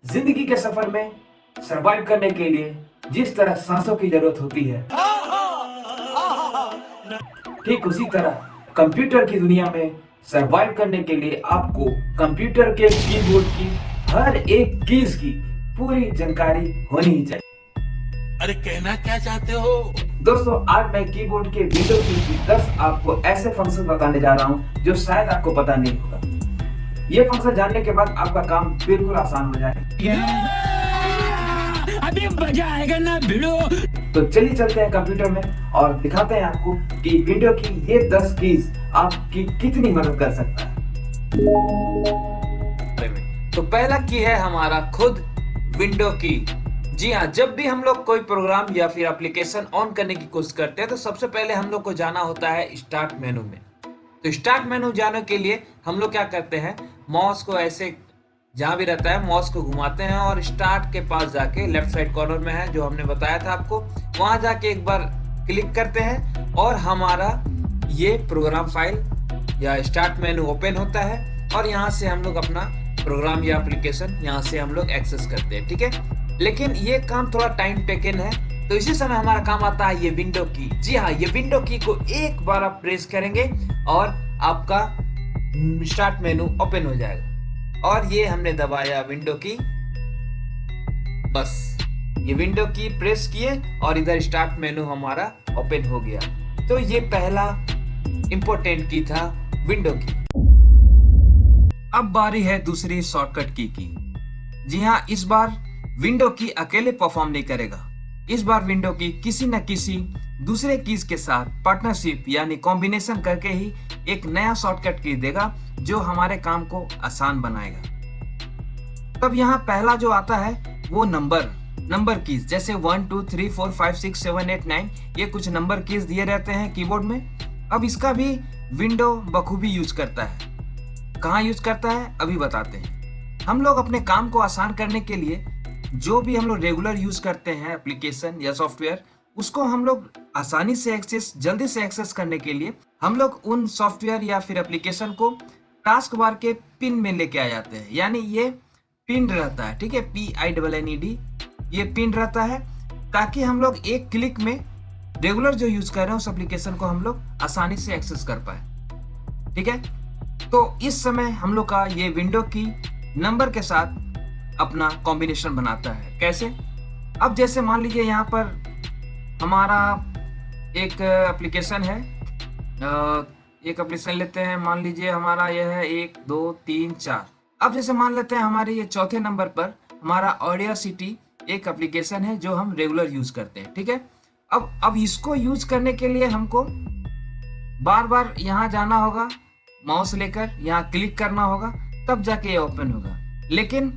जिंदगी के सफर में सरवाइव करने के लिए जिस तरह सांसों की जरूरत होती है, ठीक उसी तरह कंप्यूटर की दुनिया में सरवाइव करने के लिए आपको कंप्यूटर के कीबोर्ड की हर एक कीज की पूरी जानकारी होनी ही चाहिए। अरे कहना क्या चाहते हो? दोस्तों, आज मैं कीबोर्ड के विंडो की 10 आपको ऐसे फंक्शन बताने जा रहा हूं जो शायद आपको पता नहीं होगा। ये फंक्शन जानने के बाद आपका काम बिल्कुल आसान हो जाएगा। अभी मजा आएगा ना भिड़ो। तो चलिए चलते हैं कंप्यूटर में और दिखाते हैं आपको कि विंडो की ये 10 कीज आपकी कितनी मदद कर सकता है। तो पहला की है हमारा खुद विंडो की। जी हाँ, जब भी हम लोग कोई प्रोग्राम या फिर एप्लीकेशन ऑन करने की कोशिश करते हैं तो सबसे पहले हम लोग को जाना होता है स्टार्ट मेनू में। तो स्टार्ट मेनू जाने के लिए हम लोग क्या करते हैं, माउस को ऐसे जहां भी रहता है माउस को घुमाते हैं और स्टार्ट के पास जाके लेफ्ट साइड कॉर्नर में है जो हमने बताया था आपको, वहां जाके एक बार क्लिक करते हैं और हमारा ये प्रोग्राम फाइल या स्टार्ट मेनू ओपन होता है और यहाँ से हम लोग अपना प्रोग्राम या एप्लीकेशन यहाँ से हम लोग एक्सेस करते हैं। ठीक है, लेकिन ये काम थोड़ा टाइम टेकन है, तो इसी समय हमारा काम आता है ये विंडो की। जी हाँ, ये विंडो की को एक बार आप प्रेस करेंगे और आपका स्टार्ट मेनू ओपन हो जाएगा। और ये हमने दबाया विंडो की, बस ये विंडो की प्रेस किए और इधर स्टार्ट मेनू हमारा ओपन हो गया। तो ये पहला इंपॉर्टेंट की था विंडो की। अब बारी है दूसरी शॉर्टकट की। जी हाँ, इस बार विंडो की अकेले परफॉर्म नहीं करेगा। इस बार विंडो की किसी न किसी दूसरे कीज के साथ पार्टनरशिप यानी कॉम्बिनेशन करके ही एक नया शॉर्टकट की देगा जो हमारे काम को आसान बनाएगा। तब यहाँ पहला जो आता है वो नंबर कीज, जैसे 1 2 3 4 5 6 7 8 9 ये कुछ नंबर कीज दिए रहते हैं कीबोर्ड में। अब इसका भी विंडो बखूबी यूज करता है। कहाँ यूज करता है अभी बताते हैं। हम लोग अपने काम को आसान करने के लिए जो भी हम लोग रेगुलर यूज करते हैं एप्लीकेशन या सॉफ्टवेयर, उसको हम लोग आसानी से जल्दी से एक्सेस करने के लिए हम लोग उन सॉफ्टवेयर या फिर एप्लीकेशन को टास्क बार के पिन में लेके आ जाते हैं। यानी ये पिन रहता है, ठीक है, PINNED, ये पिन रहता है ताकि हम लोग एक क्लिक में रेगुलर जो यूज कर रहे हैं उस एप्लीकेशन को हम लोग आसानी से एक्सेस कर पाए। ठीक है, तो इस समय हम लोग का ये विंडो की नंबर के साथ अपना कॉम्बिनेशन बनाता है। कैसे? अब जैसे मान लीजिए यहाँ पर हमारा एक एप्लीकेशन है, एक एप्लीकेशन लेते हैं, मान लीजिए हमारा यह है 1 2 3 4। अब जैसे मान लेते हैं हमारे ये चौथे नंबर पर हमारा ऑडियोसिटी एक एप्लीकेशन है जो हम रेगुलर यूज करते हैं। ठीक है, अब इसको यूज करने के लिए हमको बार बार यहाँ जाना होगा, माउस लेकर यहाँ क्लिक करना होगा, तब जाके ये ओपन होगा। लेकिन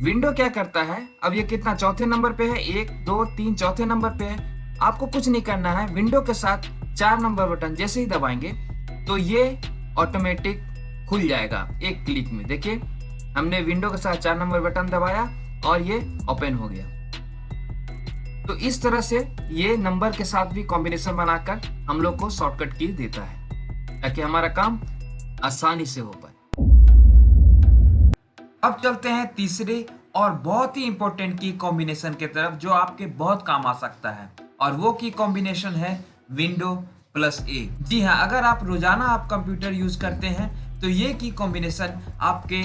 विंडो क्या करता है, अब ये कितना चौथे नंबर पे है, 1 2 3 चौथे नंबर पे है। आपको कुछ नहीं करना है, विंडो के साथ 4 नंबर बटन जैसे ही दबाएंगे तो ये ऑटोमेटिक खुल जाएगा एक क्लिक में। देखिए, हमने विंडो के साथ 4 नंबर बटन दबाया और ये ओपन हो गया। तो इस तरह से ये नंबर के साथ भी कॉम्बिनेशन बनाकर हम लोग को शॉर्टकट की देता है ताकि हमारा काम आसानी से हो पाए। अब चलते हैं तीसरे और बहुत ही इंपॉर्टेंट की कॉम्बिनेशन की तरफ जो आपके बहुत काम आ सकता है, और वो की कॉम्बिनेशन है विंडो प्लस A। जी हाँ, अगर आप रोजाना आप कंप्यूटर यूज करते हैं तो ये की कॉम्बिनेशन आपके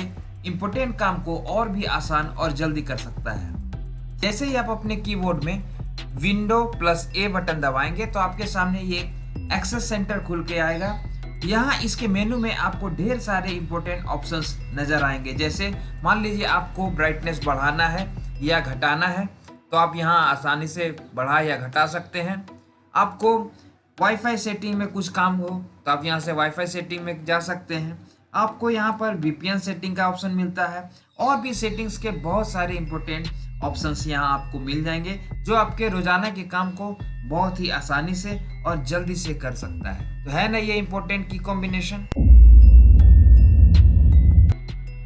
इंपॉर्टेंट काम को और भी आसान और जल्दी कर सकता है। जैसे ही आप अपने कीबोर्ड में विंडो प्लस A बटन दबाएंगे तो आपके सामने ये एक्सेस सेंटर खुल के आएगा। यहाँ इसके मेनू में आपको ढेर सारे इंपॉर्टेंट ऑप्शंस नजर आएंगे। जैसे मान लीजिए आपको ब्राइटनेस बढ़ाना है या घटाना है तो आप यहाँ आसानी से बढ़ा या घटा सकते हैं। आपको वाईफाई सेटिंग में कुछ काम हो तो आप यहाँ से वाईफाई सेटिंग में जा सकते हैं। आपको यहाँ पर VPN सेटिंग का ऑप्शन मिलता है और भी सेटिंग्स के बहुत सारे इंपॉर्टेंट ऑप्शंस यहाँ आपको मिल जाएंगे जो आपके रोजाना के काम को बहुत ही आसानी से और जल्दी से कर सकता है। तो है ना ये इंपॉर्टेंट की कॉम्बिनेशन।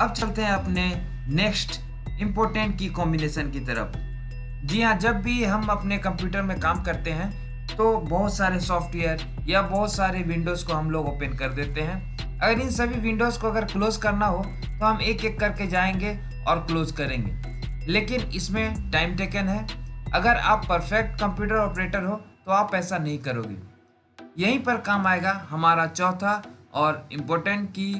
अब चलते हैं अपने नेक्स्ट इंपॉर्टेंट की कॉम्बिनेशन की तरफ। जी हाँ, जब भी हम अपने कंप्यूटर में काम करते हैं तो बहुत सारे सॉफ्टवेयर या बहुत सारे विंडोज को हम लोग ओपन कर देते हैं। अगर इन सभी विंडोज को अगर क्लोज करना हो तो हम एक एक करके जाएंगे और क्लोज करेंगे, लेकिन इसमें टाइम टेकन है। अगर आप परफेक्ट कंप्यूटर ऑपरेटर हो तो आप ऐसा नहीं करोगे। यहीं पर काम आएगा हमारा चौथा और इम्पोर्टेंट की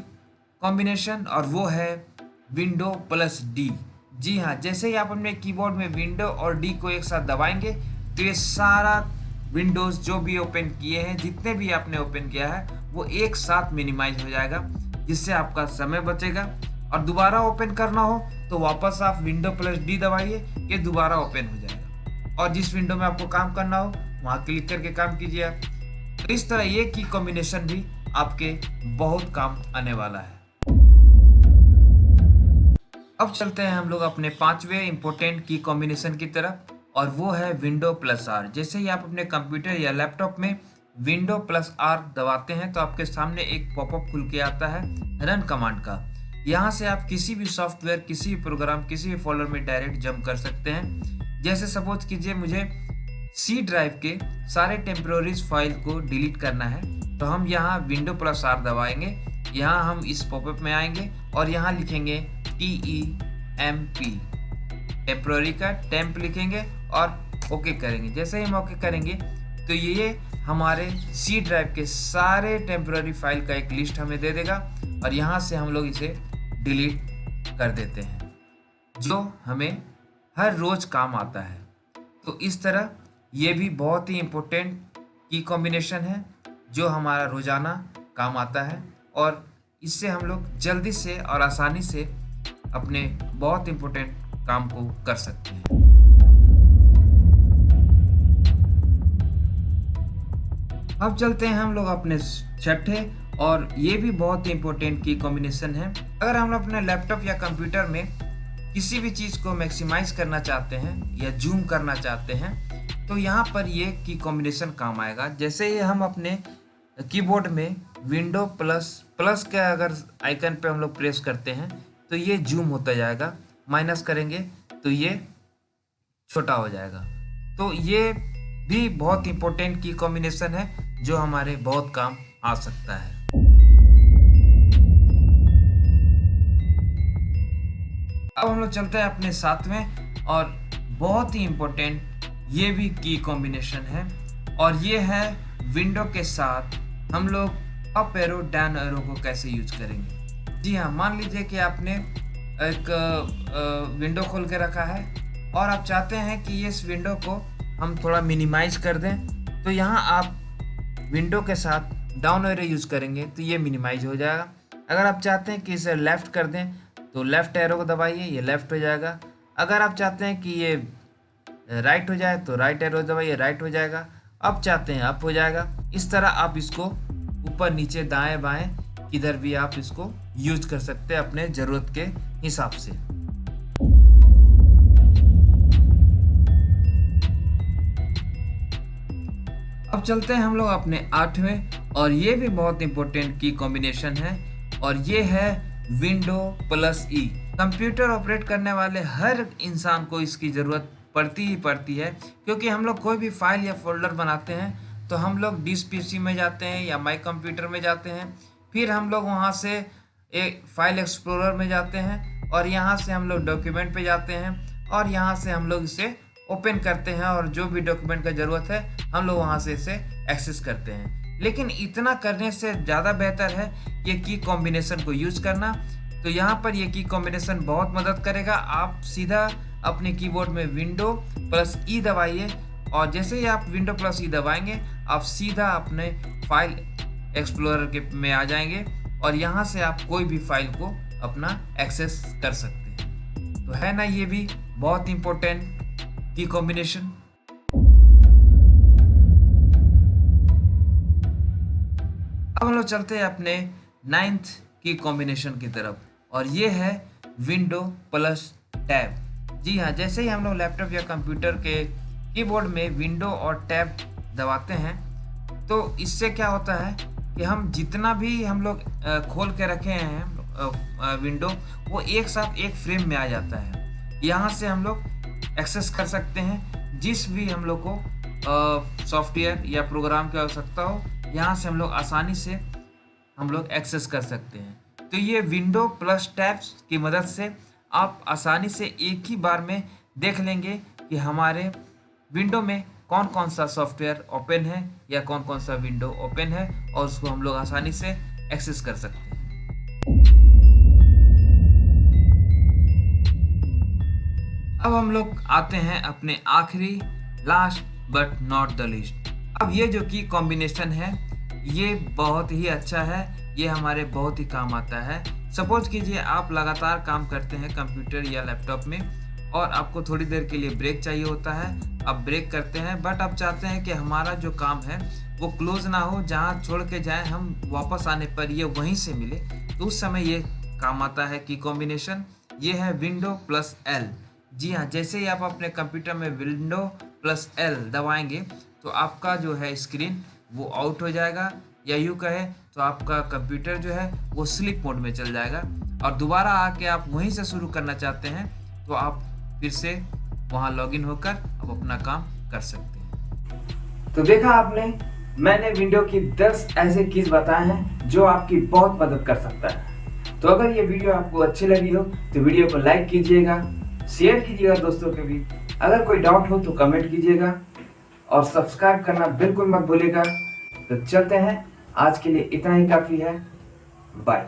कॉम्बिनेशन, और वो है विंडो प्लस डी। जी हाँ, जैसे ही आप अपने कीबोर्ड में विंडो और डी को एक साथ दबाएंगे तो ये सारा विंडोज़ जो भी ओपन किए हैं, जितने भी आपने ओपन किया है, वो एक साथ मिनिमाइज हो जाएगा, जिससे आपका समय बचेगा। और दोबारा ओपन करना हो तो वापस आप विंडो प्लस डी दबाइए, ये दोबारा ओपन हो जाएगा। और जिस विंडो में आपको काम करना हो वहाँ क्लिक करके काम कीजिए आप। तो इस तरह ये की कॉम्बिनेशन भी आपके बहुत काम आने वाला है। अब चलते हैं हम लोग अपने पांचवें इंपॉर्टेंट की कॉम्बिनेशन की तरफ, और वो है विंडो प्लस आर। जैसे ही आप अपने कंप्यूटर या लैपटॉप में विंडो प्लस आर दबाते हैं तो आपके सामने एक पॉपअप खुल के आता है रन कमांड का। यहाँ से आप किसी भी सॉफ्टवेयर, किसी भी प्रोग्राम, किसी भी फोल्डर में डायरेक्ट जंप कर सकते हैं। जैसे सपोज कीजिए मुझे सी ड्राइव के सारे टेम्पररीज फाइल को डिलीट करना है, तो हम यहाँ विंडो प्लस आर दबाएंगे। यहाँ हम इस पॉपअप में आएंगे और यहाँ लिखेंगे TEMP, टेम्पररी का टेम्प लिखेंगे और ओके करेंगे। जैसे ही हम ओके करेंगे तो ये हमारे सी ड्राइव के सारे टेम्पररी फाइल का एक लिस्ट हमें दे देगा, और यहाँ से हम लोग इसे डिलीट कर देते हैं, जो हमें हर रोज काम आता है। तो इस तरह ये भी बहुत ही इम्पोर्टेंट की कॉम्बिनेशन है जो हमारा रोजाना काम आता है, और इससे हम लोग जल्दी से और आसानी से अपने बहुत इम्पोर्टेंट काम को कर सकते हैं। अब चलते हैं हम लोग अपने छठे, और ये भी बहुत ही इम्पोर्टेंट की कॉम्बिनेशन है। अगर हम अपने लैपटॉप या कंप्यूटर में किसी भी चीज़ को मैक्सिमाइज करना चाहते हैं या जूम करना चाहते हैं तो यहाँ पर ये की कॉम्बिनेशन काम आएगा। जैसे ही हम अपने कीबोर्ड में विंडो प्लस का अगर आइकन पे हम लोग प्रेस करते हैं तो ये जूम होता जाएगा, माइनस करेंगे तो ये छोटा हो जाएगा। तो ये भी बहुत इंपॉर्टेंट की कॉम्बिनेशन है जो हमारे बहुत काम आ सकता है। अब हम लोग चलते हैं अपने सातवें और बहुत ही इम्पोर्टेंट ये भी की कॉम्बिनेशन है, और ये है विंडो के साथ हम लोग अप एरो डाउन एरो को कैसे यूज करेंगे। जी हाँ, मान लीजिए कि आपने एक विंडो खोल के रखा है और आप चाहते हैं कि इस विंडो को हम थोड़ा मिनिमाइज कर दें, तो यहाँ आप विंडो के साथ डाउन एरो यूज करेंगे तो ये मिनिमाइज हो जाएगा। अगर आप चाहते हैं कि इसे लेफ्ट कर दें तो लेफ्ट एरो को दबाइए, ये लेफ्ट हो जाएगा। अगर आप चाहते हैं कि ये राइट हो जाए तो राइट एरो दबाइए, राइट हो जाएगा। अब चाहते हैं अप हो जाएगा। इस तरह आप इसको ऊपर नीचे दाएं बाएं किधर भी आप इसको यूज कर सकते हैं अपने ज़रूरत के हिसाब से। अब चलते हैं हम लोग अपने आठवें, और ये भी बहुत इंपॉर्टेंट की कॉम्बिनेशन है, और ये है विंडो प्लस ई। कंप्यूटर ऑपरेट करने वाले हर इंसान को इसकी ज़रूरत पड़ती ही पड़ती है, क्योंकि हम लोग कोई भी फाइल या फोल्डर बनाते हैं तो हम लोग डिस्क पीसी में जाते हैं या माई कंप्यूटर में जाते हैं, फिर हम लोग वहाँ से एक फाइल एक्सप्लोरर में जाते हैं, और यहाँ से हम लोग डॉक्यूमेंट पे जाते हैं, और यहाँ से हम लोग इसे ओपन करते हैं, और जो भी डॉक्यूमेंट का ज़रूरत है हम लोग वहाँ से इसे एक्सेस करते हैं। लेकिन इतना करने से ज़्यादा बेहतर है ये की कॉम्बिनेशन को यूज़ करना। तो यहाँ पर ये की कॉम्बिनेशन बहुत मदद करेगा। आप सीधा अपने कीबोर्ड में विंडो प्लस ई दबाइए, और जैसे ही आप विंडो प्लस ई दबाएंगे आप सीधा अपने फाइल एक्सप्लोरर के में आ जाएंगे, और यहाँ से आप कोई भी फाइल को अपना एक्सेस कर सकते हैं। तो है ना ये भी बहुत इम्पोर्टेंट की कॉम्बिनेशन। अब हम लोग चलते हैं अपने 9th की कॉम्बिनेशन की तरफ, और ये है विंडो प्लस टैब। जी हाँ, जैसे ही हम लोग लैपटॉप या कंप्यूटर के कीबोर्ड में विंडो और टैब दबाते हैं तो इससे क्या होता है कि हम जितना भी हम लोग खोल के रखे हैं विंडो, वो एक साथ एक फ्रेम में आ जाता है। यहाँ से हम लोग एक्सेस कर सकते हैं जिस भी हम लोग को सॉफ्टवेयर या प्रोग्राम की आवश्यकता हो, यहाँ से हम लोग आसानी से हम लोग एक्सेस कर सकते हैं। तो ये विंडो प्लस टैब्स की मदद से आप आसानी से एक ही बार में देख लेंगे कि हमारे विंडो में कौन कौन सा सॉफ्टवेयर ओपन है या कौन कौन सा विंडो ओपन है, और उसको हम लोग आसानी से एक्सेस कर सकते हैं। अब हम लोग आते हैं अपने आखिरी, last but not the least. अब ये जो की कॉम्बिनेशन है ये बहुत ही अच्छा है, ये हमारे बहुत ही काम आता है। सपोज कीजिए आप लगातार काम करते हैं कंप्यूटर या लैपटॉप में और आपको थोड़ी देर के लिए ब्रेक चाहिए होता है। आप ब्रेक करते हैं बट आप चाहते हैं कि हमारा जो काम है वो क्लोज ना हो, जहाँ छोड़ के जाए हम वापस आने पर ये वहीं से मिले, तो उस समय ये काम आता है की कॉम्बिनेशन। ये है विंडो प्लस एल। जी हाँ, जैसे ही आप अपने कंप्यूटर में विंडो प्लस एल दबाएंगे तो आपका जो है स्क्रीन वो आउट हो जाएगा, या यूँ कहे तो आपका कंप्यूटर जो है वो स्लीप मोड में चल जाएगा, और दोबारा आके आप वहीं से शुरू करना चाहते हैं तो आप फिर से वहाँ लॉगिन होकर अब अपना काम कर सकते हैं। तो देखा आपने, मैंने विंडो की 10 ऐसे कीज बताए हैं जो आपकी बहुत मदद कर सकता है। तो अगर ये वीडियो आपको अच्छी लगी हो तो वीडियो को लाइक कीजिएगा, शेयर कीजिएगा दोस्तों के भी। अगर कोई डाउट हो तो कमेंट कीजिएगा और सब्सक्राइब करना बिल्कुल मत भूलिएगा। तो चलते हैं, आज के लिए इतना ही काफ़ी है। बाय।